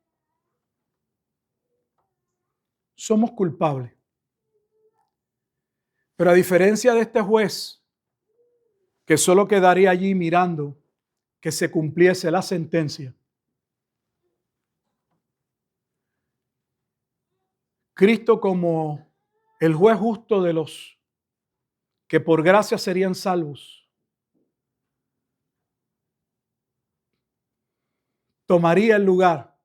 Somos culpables. Pero a diferencia de este juez, que solo quedaría allí mirando que se cumpliese la sentencia, Cristo, como el juez justo de los que por gracia serían salvos, tomaría el lugar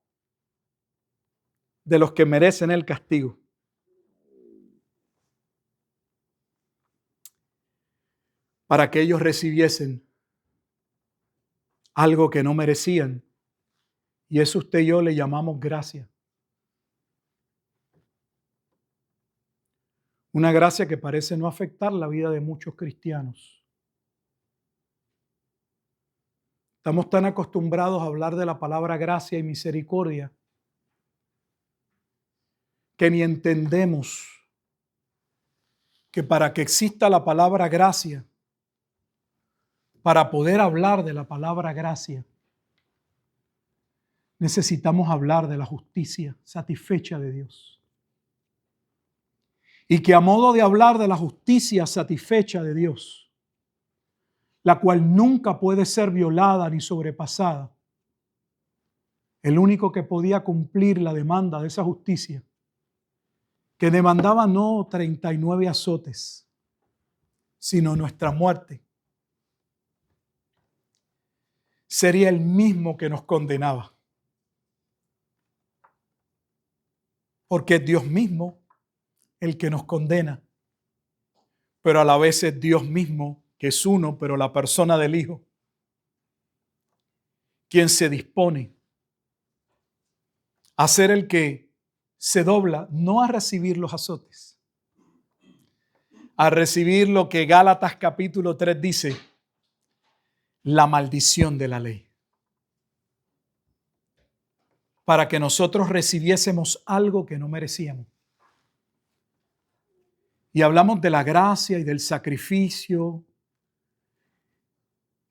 de los que merecen el castigo. Para que ellos recibiesen algo que no merecían. Y eso usted y yo le llamamos gracia. Una gracia que parece no afectar la vida de muchos cristianos. Estamos tan acostumbrados a hablar de la palabra gracia y misericordia que ni entendemos que para que exista la palabra gracia, para poder hablar de la palabra gracia, necesitamos hablar de la justicia satisfecha de Dios. Y que a modo de hablar de la justicia satisfecha de Dios, la cual nunca puede ser violada ni sobrepasada, el único que podía cumplir la demanda de esa justicia, que demandaba no 39 azotes, sino nuestra muerte, sería el mismo que nos condenaba. Porque es Dios mismo el que nos condena, pero a la vez es Dios mismo, que es uno, pero la persona del Hijo, quien se dispone a ser el que se dobla, no a recibir los azotes, a recibir lo que Gálatas capítulo 3 dice, la maldición de la ley, para que nosotros recibiésemos algo que no merecíamos. Y hablamos de la gracia y del sacrificio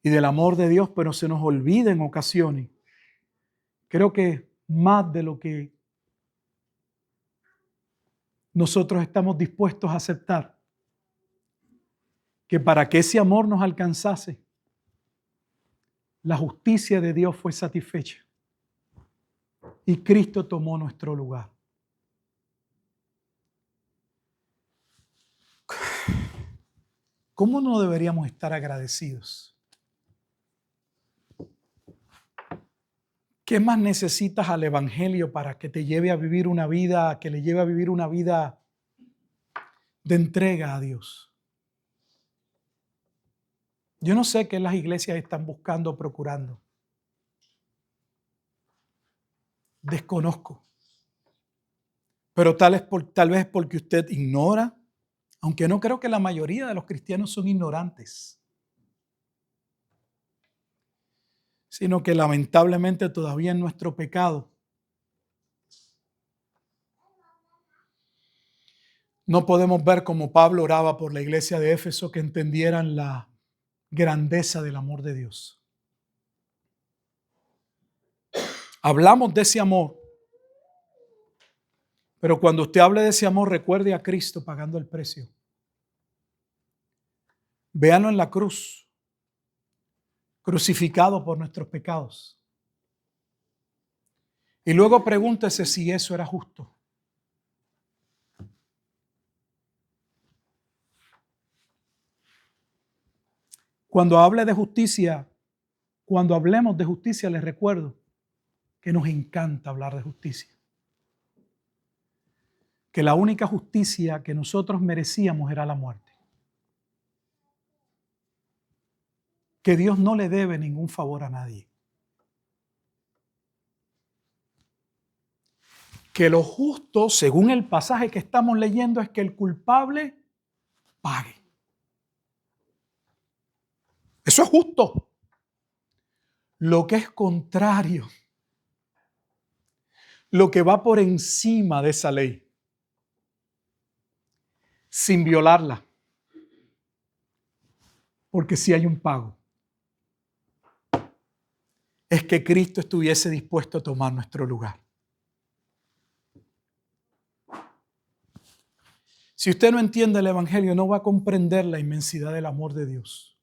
y del amor de Dios, pero se nos olvida en ocasiones. Creo que más de lo que nosotros estamos dispuestos a aceptar, que para que ese amor nos alcanzase, la justicia de Dios fue satisfecha y Cristo tomó nuestro lugar. ¿Cómo no deberíamos estar agradecidos? ¿Qué más necesitas al Evangelio para que te lleve a vivir una vida, que le lleve a vivir una vida de entrega a Dios? Yo no sé qué las iglesias están buscando o procurando. Desconozco. Pero tal vez porque usted ignora, aunque no creo que la mayoría de los cristianos son ignorantes, sino que lamentablemente todavía en nuestro pecado no podemos ver como Pablo oraba por la iglesia de Éfeso, que entendieran la grandeza del amor de Dios. Hablamos de ese amor, pero cuando usted hable de ese amor, recuerde a Cristo pagando el precio. Véanlo en la cruz, crucificado por nuestros pecados. Y luego pregúntese si eso era justo. Cuando hable de justicia, cuando hablemos de justicia, les recuerdo que nos encanta hablar de justicia. Que la única justicia que nosotros merecíamos era la muerte. Que Dios no le debe ningún favor a nadie. que lo justo, según el pasaje que estamos leyendo, es que el culpable pague. Eso es justo. Lo que es contrario, lo que va por encima de esa ley, sin violarla, porque si hay un pago, es que Cristo estuviese dispuesto a tomar nuestro lugar. Si usted no entiende el Evangelio, no va a comprender la inmensidad del amor de Dios.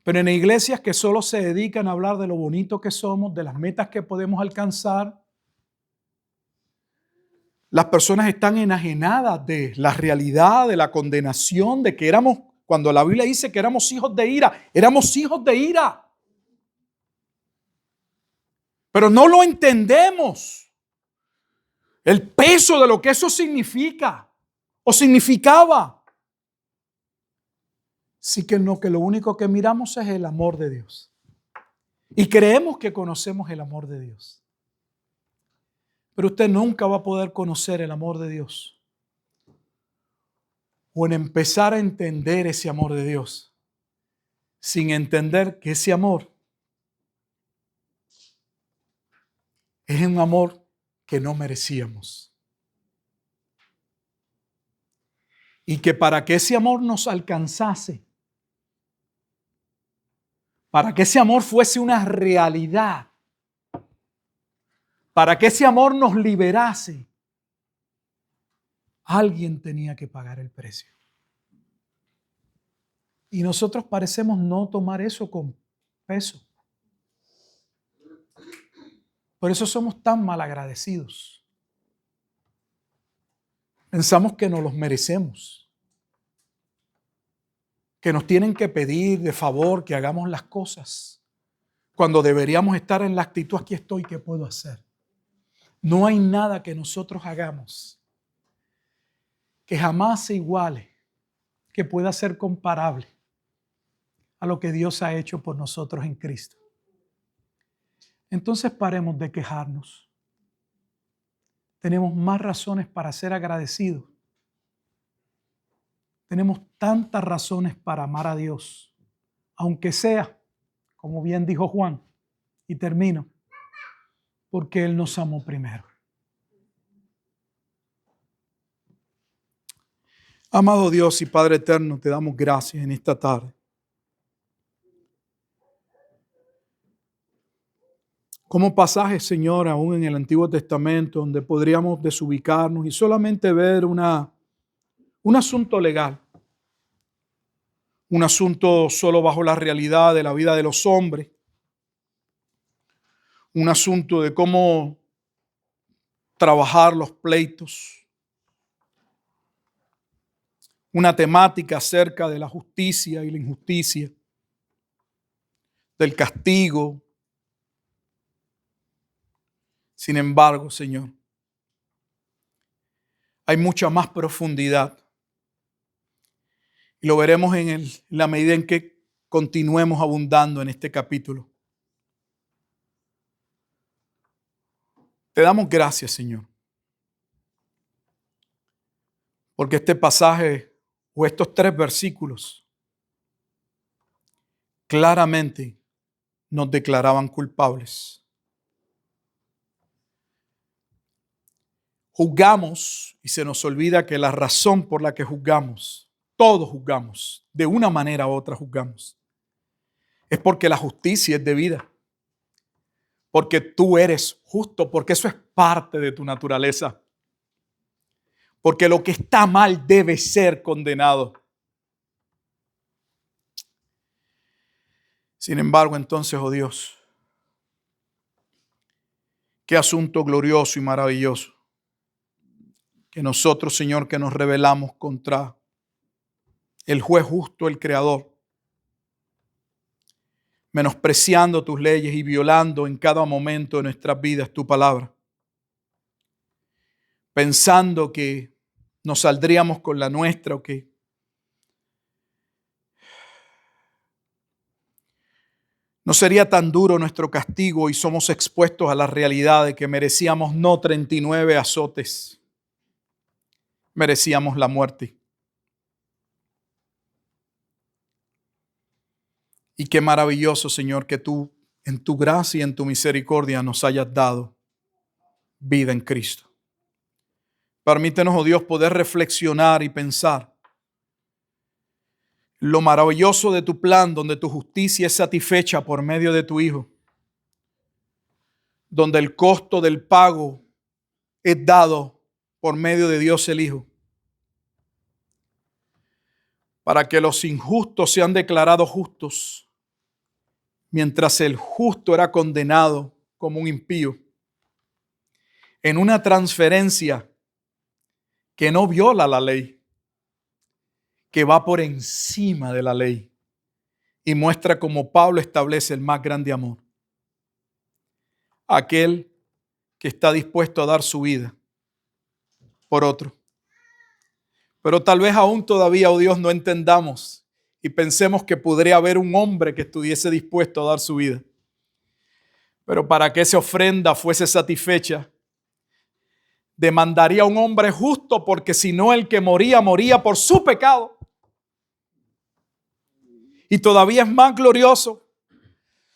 Pero en iglesias que solo se dedican a hablar de lo bonito que somos, de las metas que podemos alcanzar, las personas están enajenadas de la realidad, de la condenación, de que éramos, cuando la Biblia dice que éramos hijos de ira, éramos hijos de ira. Pero no lo entendemos. El peso de lo que eso significa o significaba. Sí que no, que lo único que miramos es el amor de Dios. Y creemos que conocemos el amor de Dios. Pero usted nunca va a poder conocer el amor de Dios o en empezar a entender ese amor de Dios sin entender que ese amor es un amor que no merecíamos. Y que para que ese amor nos alcanzase, para que ese amor fuese una realidad, para que ese amor nos liberase, alguien tenía que pagar el precio. Y nosotros parecemos no tomar eso con peso. Por eso somos tan malagradecidos. Pensamos que nos los merecemos, que nos tienen que pedir de favor que hagamos las cosas, cuando deberíamos estar en la actitud, aquí estoy, ¿qué puedo hacer? No hay nada que nosotros hagamos que jamás se iguale, que pueda ser comparable a lo que Dios ha hecho por nosotros en Cristo. Entonces paremos de quejarnos. Tenemos más razones para ser agradecidos. Tenemos tantas razones para amar a Dios, aunque sea, como bien dijo Juan, y termino, porque Él nos amó primero. Amado Dios y Padre eterno, te damos gracias en esta tarde. Como pasajes, Señor, aún en el Antiguo Testamento, donde podríamos desubicarnos y solamente ver un asunto legal, un asunto solo bajo la realidad de la vida de los hombres, un asunto de cómo trabajar los pleitos, una temática acerca de la justicia y la injusticia, del castigo. Sin embargo, Señor, hay mucha más profundidad. Y lo veremos en la medida en que continuemos abundando en este capítulo. Te damos gracias, Señor, porque este pasaje o estos 3 versículos claramente nos declaraban culpables. Juzgamos y se nos olvida que la razón por la que juzgamos, todos juzgamos, de una manera u otra juzgamos, es porque la justicia es debida, porque tú eres justo, porque eso es parte de tu naturaleza, porque lo que está mal debe ser condenado. Sin embargo, entonces, oh Dios, qué asunto glorioso y maravilloso que nosotros, Señor, que nos rebelamos contra el juez justo, el creador, menospreciando tus leyes y violando en cada momento de nuestras vidas tu palabra, pensando que nos saldríamos con la nuestra o que no sería tan duro nuestro castigo y somos expuestos a la realidad de que merecíamos no 39 azotes, merecíamos la muerte. Y qué maravilloso, Señor, que tú en tu gracia y en tu misericordia nos hayas dado vida en Cristo. Permítenos, oh Dios, poder reflexionar y pensar lo maravilloso de tu plan, donde tu justicia es satisfecha por medio de tu Hijo, donde el costo del pago es dado por medio de Dios el Hijo, para que los injustos sean declarados justos, mientras el justo era condenado como un impío, en una transferencia que no viola la ley, que va por encima de la ley y muestra cómo Pablo establece el más grande amor. Aquel que está dispuesto a dar su vida por otro. Pero tal vez aún todavía, oh Dios, no entendamos y pensemos que podría haber un hombre que estuviese dispuesto a dar su vida. Pero para que esa ofrenda fuese satisfecha, demandaría un hombre justo, porque si no, el que moría, moría por su pecado. Y todavía es más glorioso.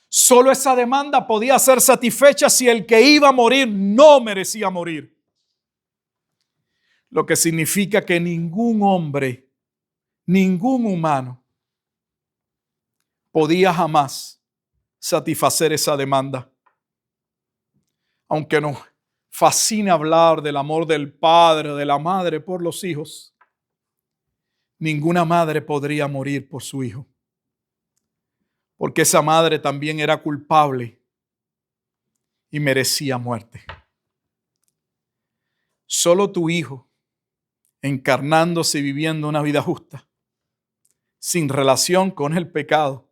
Solo esa demanda podía ser satisfecha si el que iba a morir no merecía morir. Lo que significa que ningún hombre, ningún humano podía jamás satisfacer esa demanda. Aunque nos fascina hablar del amor del padre, de la madre por los hijos, ninguna madre podría morir por su hijo, porque esa madre también era culpable y merecía muerte. Solo tu Hijo, encarnándose y viviendo una vida justa, sin relación con el pecado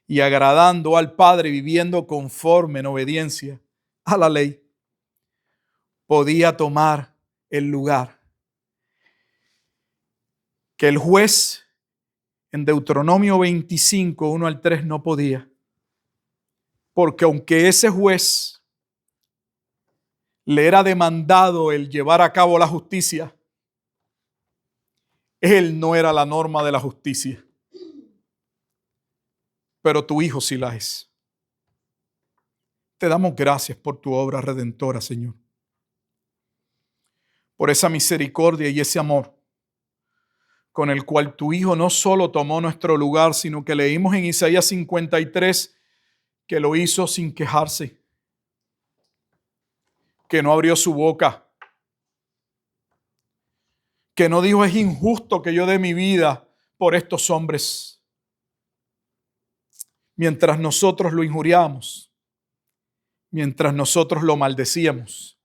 y agradando al Padre, viviendo conforme en obediencia a la ley, podía tomar el lugar que el juez en Deuteronomio 25, 1 al 3 no podía. Porque aunque ese juez le era demandado el llevar a cabo la justicia, él no era la norma de la justicia. Pero tu Hijo sí la es. Te damos gracias por tu obra redentora, Señor. Por esa misericordia y ese amor con el cual tu Hijo no solo tomó nuestro lugar, sino que leímos en Isaías 53 que lo hizo sin quejarse, que no abrió su boca, que no dijo es injusto que yo dé mi vida por estos hombres. Mientras nosotros lo injuriamos, mientras nosotros lo maldecíamos,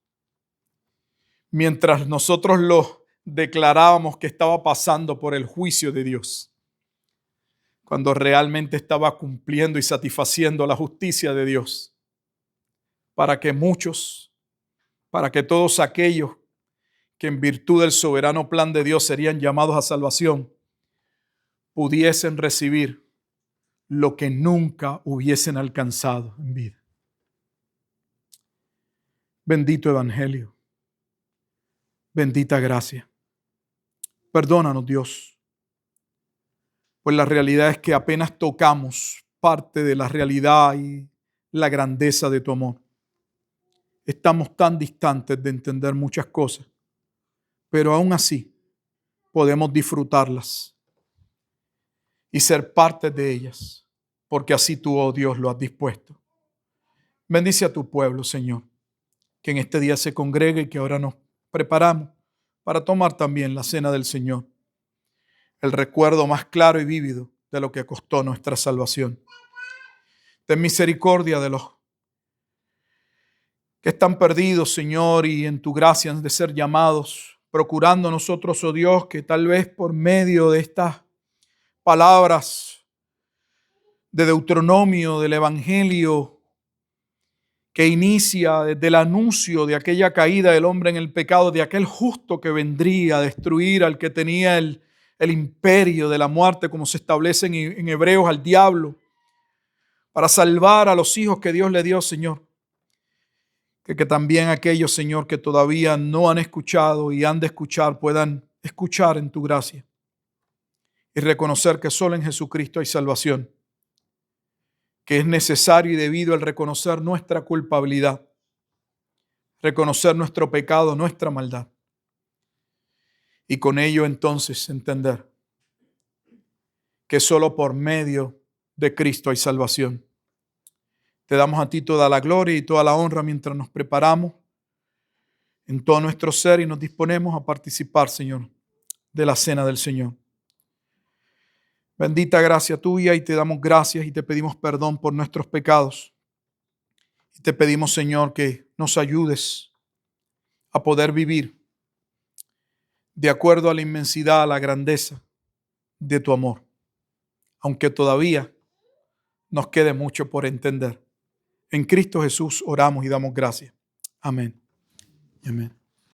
mientras nosotros lo declarábamos que estaba pasando por el juicio de Dios, cuando realmente estaba cumpliendo y satisfaciendo la justicia de Dios, para que muchos, para que todos aquellos que en virtud del soberano plan de Dios serían llamados a salvación, pudiesen recibir lo que nunca hubiesen alcanzado en vida. Bendito Evangelio, bendita gracia. Perdónanos, Dios, pues la realidad es que apenas tocamos parte de la realidad y la grandeza de tu amor. Estamos tan distantes de entender muchas cosas, pero aún así podemos disfrutarlas y ser parte de ellas, porque así tú, oh Dios, lo has dispuesto. Bendice a tu pueblo, Señor, que en este día se congregue y que ahora nos preparamos para tomar también la cena del Señor, el recuerdo más claro y vívido de lo que costó nuestra salvación. Ten misericordia de los que están perdidos, Señor, y en tu gracia han de ser llamados, procurando nosotros, oh Dios, que tal vez por medio de estas palabras de Deuteronomio, del Evangelio, que inicia desde el anuncio de aquella caída del hombre en el pecado, de aquel justo que vendría a destruir al que tenía el imperio de la muerte, como se establece en Hebreos, al diablo, para salvar a los hijos que Dios le dio, Señor. Que también aquellos, Señor, que todavía no han escuchado y han de escuchar, puedan escuchar en tu gracia y reconocer que solo en Jesucristo hay salvación, que es necesario y debido el reconocer nuestra culpabilidad, reconocer nuestro pecado, nuestra maldad, y con ello entonces entender que solo por medio de Cristo hay salvación. Te damos a ti toda la gloria y toda la honra mientras nos preparamos en todo nuestro ser y nos disponemos a participar, Señor, de la cena del Señor. Bendita gracia tuya, y te damos gracias y te pedimos perdón por nuestros pecados. Y te pedimos, Señor, que nos ayudes a poder vivir de acuerdo a la inmensidad, a la grandeza de tu amor, aunque todavía nos quede mucho por entender. En Cristo Jesús oramos y damos gracias. Amén. Amén.